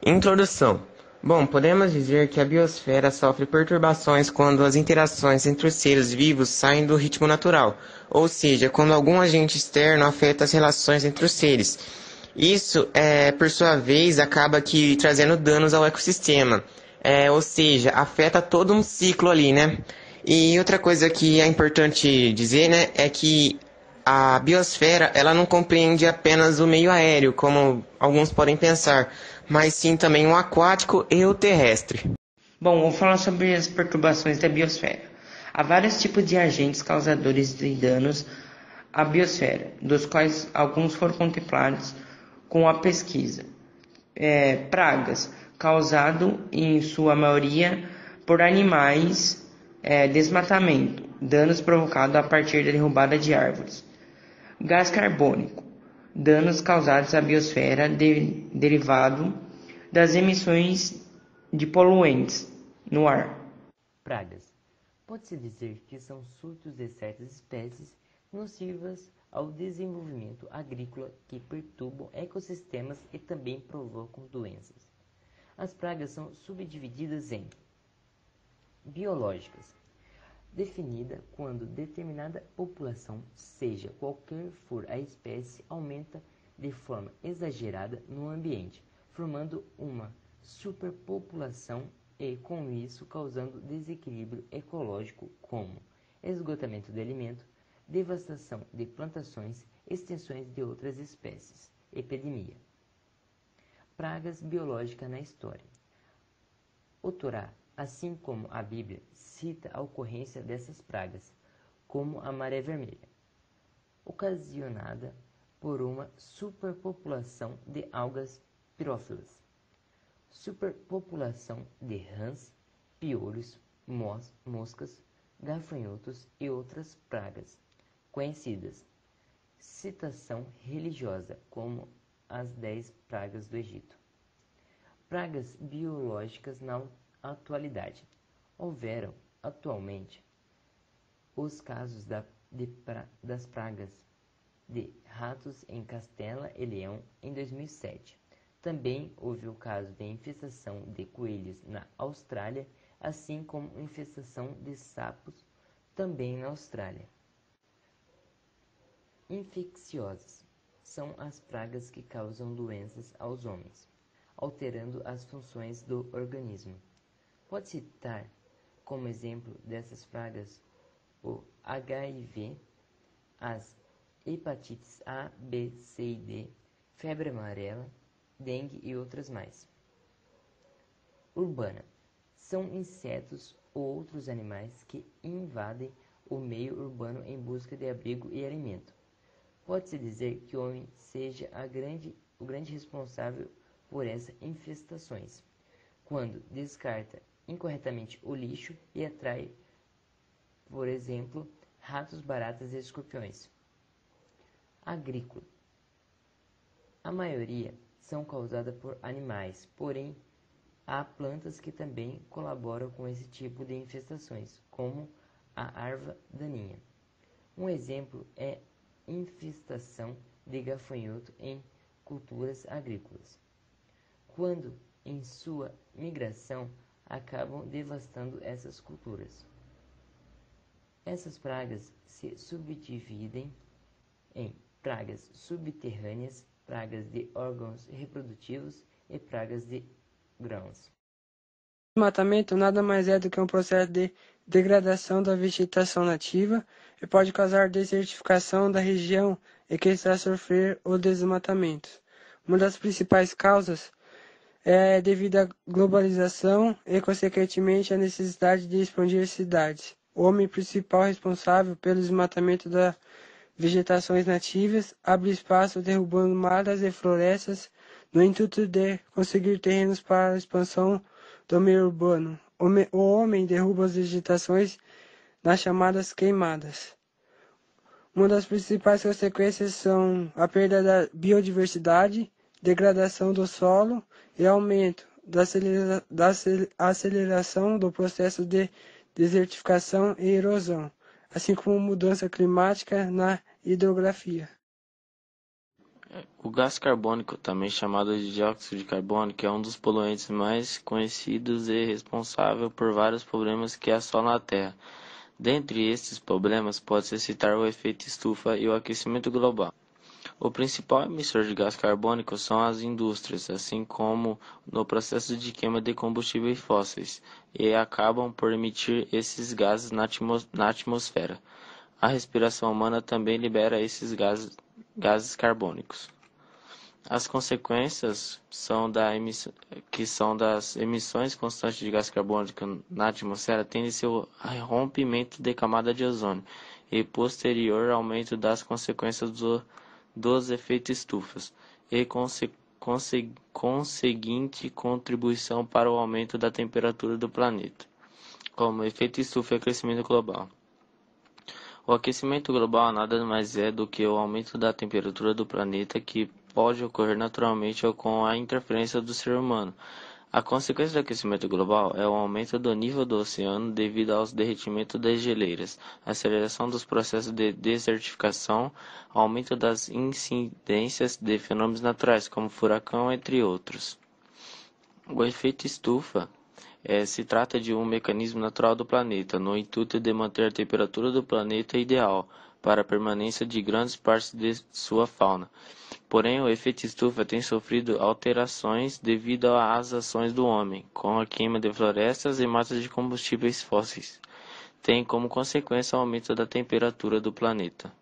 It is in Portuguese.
Introdução. Bom, podemos dizer que a biosfera sofre perturbações quando as interações entre os seres vivos saem do ritmo natural, ou seja, quando algum agente externo afeta as relações entre os seres. Isso, por sua vez, acaba que trazendo danos ao ecossistema, ou seja, afeta todo um ciclo ali, né? E outra coisa que é importante dizer, né, é que a biosfera, ela não compreende apenas o meio aéreo, como alguns podem pensar, mas sim também o aquático e o terrestre. Bom, vou falar sobre as perturbações da biosfera. Há vários tipos de agentes causadores de danos à biosfera, dos quais alguns foram contemplados com a pesquisa. Pragas, causado em sua maioria por animais, desmatamento, danos provocados a partir da derrubada de árvores. Gás carbônico, danos causados à biosfera derivado das emissões de poluentes no ar. Pragas. Pode-se dizer que são surtos de certas espécies nocivas ao desenvolvimento agrícola que perturbam ecossistemas e também provocam doenças. As pragas são subdivididas em biológicas, definida quando determinada população, seja qualquer for a espécie, aumenta de forma exagerada no ambiente, formando uma superpopulação e, com isso, causando desequilíbrio ecológico como esgotamento de alimento, devastação de plantações, extinções de outras espécies, epidemia. Pragas biológicas na história. O Torá, assim como a Bíblia, cita a ocorrência dessas pragas, como a maré vermelha, ocasionada por uma superpopulação de algas pirófilas, superpopulação de rãs, piolhos, moscas, gafanhotos e outras pragas conhecidas. Citação religiosa, como as 10 pragas do Egito. Pragas biológicas na atualidade. Houveram, atualmente, os casos das pragas de ratos em Castela e Leão em 2007. Também houve o caso de infestação de coelhos na Austrália, assim como infestação de sapos também na Austrália. Infecciosas são as pragas que causam doenças aos homens, alterando as funções do organismo. Pode citar como exemplo dessas pragas o HIV, as hepatites A, B, C e D, febre amarela, dengue e outras mais. Urbana. São insetos ou outros animais que invadem o meio urbano em busca de abrigo e alimento. Pode-se dizer que o homem seja o grande responsável por essas infestações, quando descarta incorretamente o lixo e atrai, por exemplo, ratos, baratas e escorpiões. Agrícola. A maioria são causadas por animais, porém há plantas que também colaboram com esse tipo de infestações, como a arva daninha. Um exemplo é infestação de gafanhoto em culturas agrícolas, quando em sua migração acabam devastando essas culturas. Essas pragas se subdividem em pragas subterrâneas, pragas de órgãos reprodutivos e pragas de grãos. O desmatamento nada mais é do que um processo de degradação da vegetação nativa e pode causar desertificação da região e que está a sofrer o desmatamento. Uma das principais causas é devido à globalização e, consequentemente, à necessidade de expandir cidades. O homem principal responsável pelo desmatamento das vegetações nativas abre espaço derrubando matas e florestas no intuito de conseguir terrenos para a expansão do meio urbano. O homem derruba as vegetações nas chamadas queimadas. Uma das principais consequências são a perda da biodiversidade, degradação do solo e aumento da aceleração do processo de desertificação e erosão, assim como mudança climática na hidrografia. O gás carbônico, também chamado de dióxido de carbono, é um dos poluentes mais conhecidos e responsável por vários problemas que assolam a Terra. Dentre estes problemas, pode-se citar o efeito estufa e o aquecimento global. O principal emissor de gás carbônico são as indústrias, assim como no processo de queima de combustíveis fósseis, e acabam por emitir esses gases na atmosfera. A respiração humana também libera esses gases carbônicos. As consequências são das emissões constantes de gás carbônico na atmosfera tende-se ao rompimento de camada de ozônio e posterior aumento das consequências dos efeitos estufas e conseguinte contribuição para o aumento da temperatura do planeta, como efeito estufa e aquecimento global. O aquecimento global nada mais é do que o aumento da temperatura do planeta que pode ocorrer naturalmente ou com a interferência do ser humano. A consequência do aquecimento global é o aumento do nível do oceano devido ao derretimento das geleiras, aceleração dos processos de desertificação, aumento das incidências de fenômenos naturais, como furacão, entre outros. O efeito estufa se trata de um mecanismo natural do planeta, no intuito de manter a temperatura do planeta ideal para a permanência de grandes partes de sua fauna. Porém, o efeito estufa tem sofrido alterações devido às ações do homem, com a queima de florestas e matas de combustíveis fósseis. Tem como consequência o aumento da temperatura do planeta.